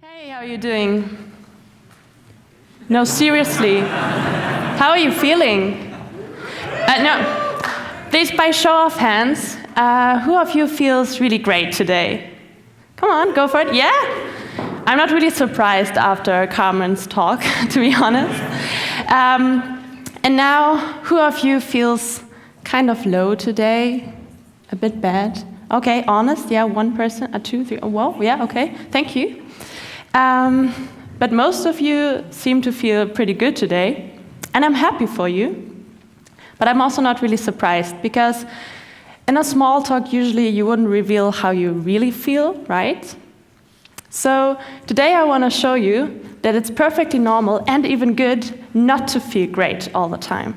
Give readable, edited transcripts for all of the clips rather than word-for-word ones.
Hey, how are you doing? No, seriously. How are you feeling? No, please, by show of hands, who of you feels really great today? Come on, go for it. Yeah? I'm not really surprised after Carmen's talk, to be honest. And now, who of you feels kind of low today? A bit bad? Okay, honest, yeah, one person, two, three, whoa, yeah, okay, thank you. But most of you seem to feel pretty good today, and I'm happy for you. But I'm also not really surprised, because in a small talk, usually you wouldn't reveal how you really feel, right? So today I want to show you that it's perfectly normal and even good not to feel great all the time.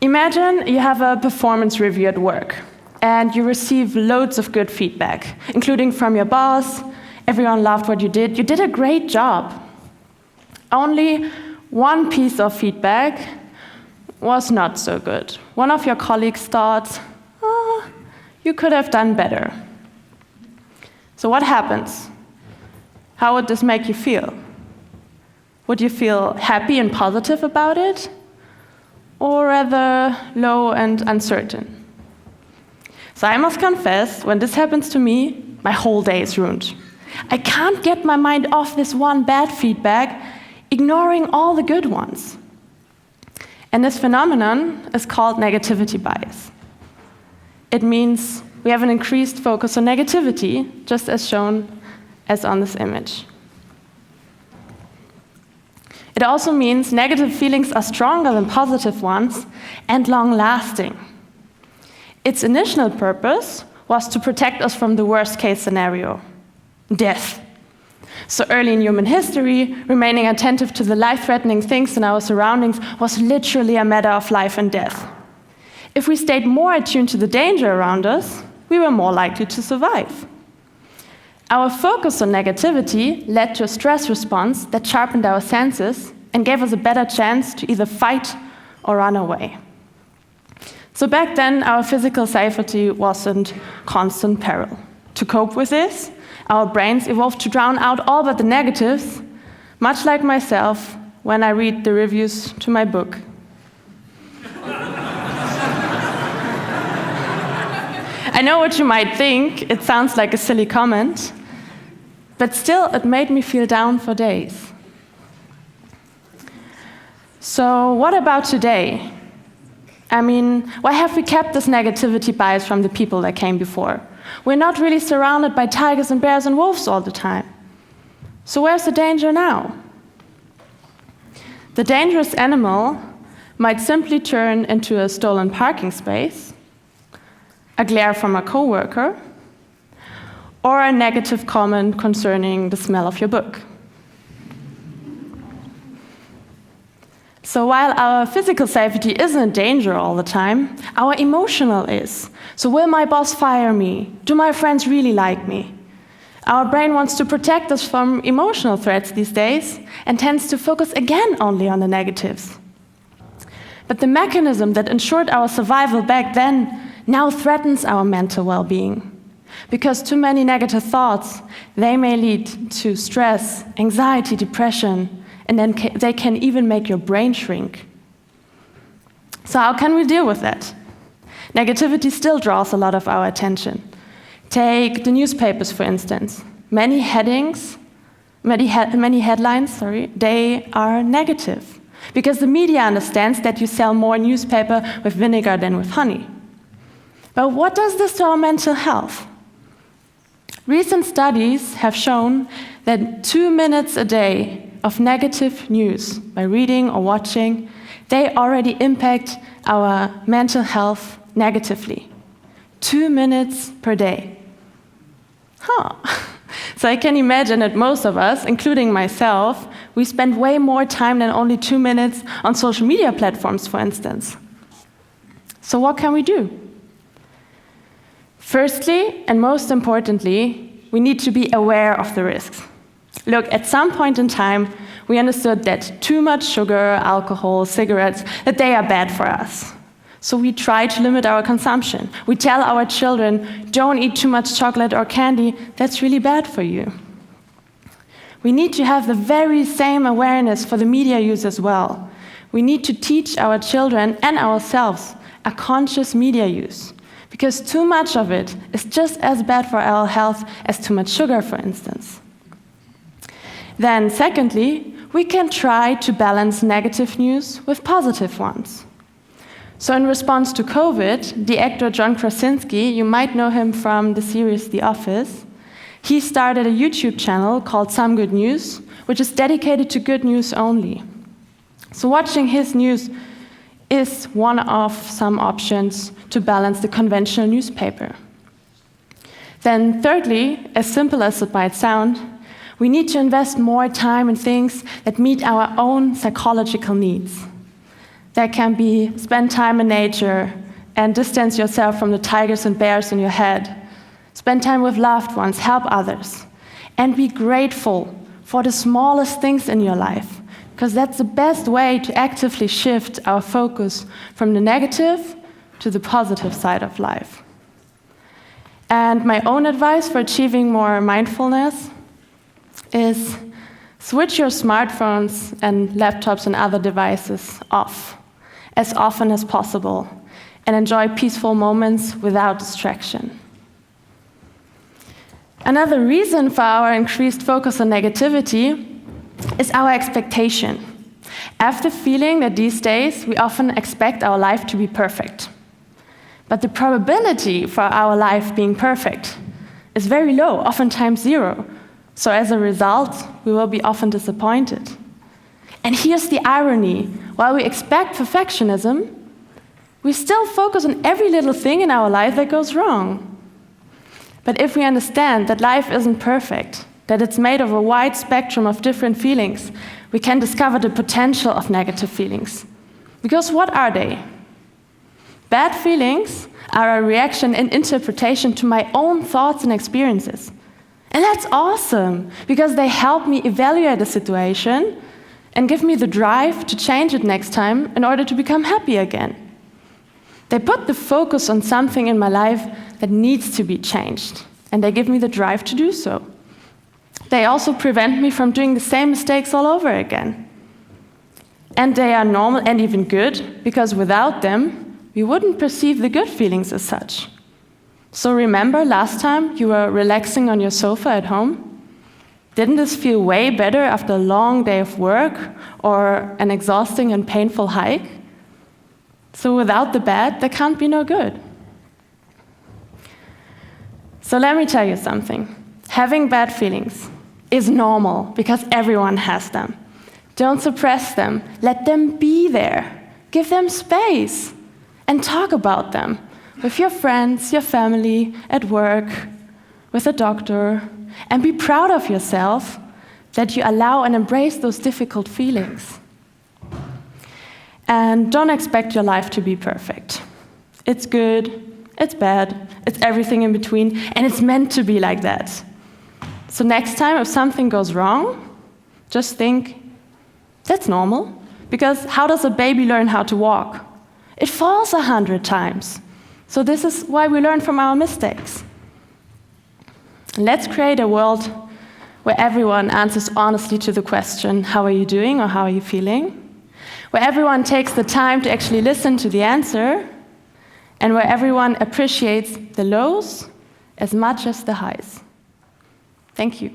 Imagine you have a performance review at work, and you receive loads of good feedback, including from your boss. Everyone loved what you did. You did a great job. Only one piece of feedback was not so good. One of your colleagues thought, you could have done better. So what happens? How would this make you feel? Would you feel happy and positive about it? Or rather low and uncertain? So I must confess, when this happens to me, my whole day is ruined. I can't get my mind off this one bad feedback, ignoring all the good ones. And this phenomenon is called negativity bias. It means we have an increased focus on negativity, just as shown as on this image. It also means negative feelings are stronger than positive ones and long-lasting. Its initial purpose was to protect us from the worst-case scenario, death. So early in human history, remaining attentive to the life-threatening things in our surroundings was literally a matter of life and death. If we stayed more attuned to the danger around us, we were more likely to survive. Our focus on negativity led to a stress response that sharpened our senses and gave us a better chance to either fight or run away. So back then, our physical safety wasn't constant peril. To cope with this, our brains evolved to drown out all but the negatives, much like myself when I read the reviews to my book. I know what you might think. It sounds like a silly comment, but still, it made me feel down for days. So what about today? I mean, why have we kept this negativity bias from the people that came before? We're not really surrounded by tigers and bears and wolves all the time. So where's the danger now? The dangerous animal might simply turn into a stolen parking space, a glare from a coworker, or a negative comment concerning the smell of your book. So while our physical safety isn't in danger all the time, our emotional is. So will my boss fire me? Do my friends really like me? Our brain wants to protect us from emotional threats these days and tends to focus again only on the negatives. But the mechanism that ensured our survival back then now threatens our mental well-being. Because too many negative thoughts, they may lead to stress, anxiety, depression, and then they can even make your brain shrink. So how can we deal with that? Negativity still draws a lot of our attention. Take the newspapers, for instance. Many headlines, they are negative. Because the media understands that you sell more newspaper with vinegar than with honey. But what does this to our mental health? Recent studies have shown that 2 minutes a day of negative news, by reading or watching, they already impact our mental health negatively. 2 minutes per day. So I can imagine that most of us, including myself, we spend way more time than only 2 minutes on social media platforms, for instance. So what can we do? Firstly, and most importantly, we need to be aware of the risks. Look, at some point in time, we understood that too much sugar, alcohol, cigarettes, that they are bad for us. So we try to limit our consumption. We tell our children, don't eat too much chocolate or candy, that's really bad for you. We need to have the very same awareness for the media use as well. We need to teach our children and ourselves a conscious media use, because too much of it is just as bad for our health as too much sugar, for instance. Then, secondly, we can try to balance negative news with positive ones. So in response to COVID, the actor John Krasinski, you might know him from the series The Office, he started a YouTube channel called Some Good News, which is dedicated to good news only. So watching his news is one of some options to balance the conventional newspaper. Then thirdly, as simple as it might sound, we need to invest more time in things that meet our own psychological needs. That can be spend time in nature and distance yourself from the tigers and bears in your head. Spend time with loved ones, help others, and be grateful for the smallest things in your life, because that's the best way to actively shift our focus from the negative to the positive side of life. And my own advice for achieving more mindfulness is switch your smartphones and laptops and other devices off as often as possible and enjoy peaceful moments without distraction. Another reason for our increased focus on negativity is our expectation. I have the feeling that these days we often expect our life to be perfect. But the probability for our life being perfect is very low, oftentimes zero. So as a result, we will be often disappointed. And here's the irony. While we expect perfectionism, we still focus on every little thing in our life that goes wrong. But if we understand that life isn't perfect, that it's made of a wide spectrum of different feelings, we can discover the potential of negative feelings. Because what are they? Bad feelings are a reaction and interpretation to my own thoughts and experiences. And that's awesome, because they help me evaluate the situation and give me the drive to change it next time in order to become happy again. They put the focus on something in my life that needs to be changed, and they give me the drive to do so. They also prevent me from doing the same mistakes all over again. And they are normal and even good, because without them, we wouldn't perceive the good feelings as such. So remember last time you were relaxing on your sofa at home? Didn't this feel way better after a long day of work or an exhausting and painful hike? So without the bad, there can't be no good. So let me tell you something. Having bad feelings is normal because everyone has them. Don't suppress them. Let them be there. Give them space and talk about them with your friends, your family, at work, with a doctor, and be proud of yourself that you allow and embrace those difficult feelings. And don't expect your life to be perfect. It's good, it's bad, it's everything in between, and it's meant to be like that. So next time if something goes wrong, just think, that's normal, because how does a baby learn how to walk? It falls 100 times. So this is why we learn from our mistakes. Let's create a world where everyone answers honestly to the question, how are you doing or how are you feeling? Where everyone takes the time to actually listen to the answer, and where everyone appreciates the lows as much as the highs. Thank you.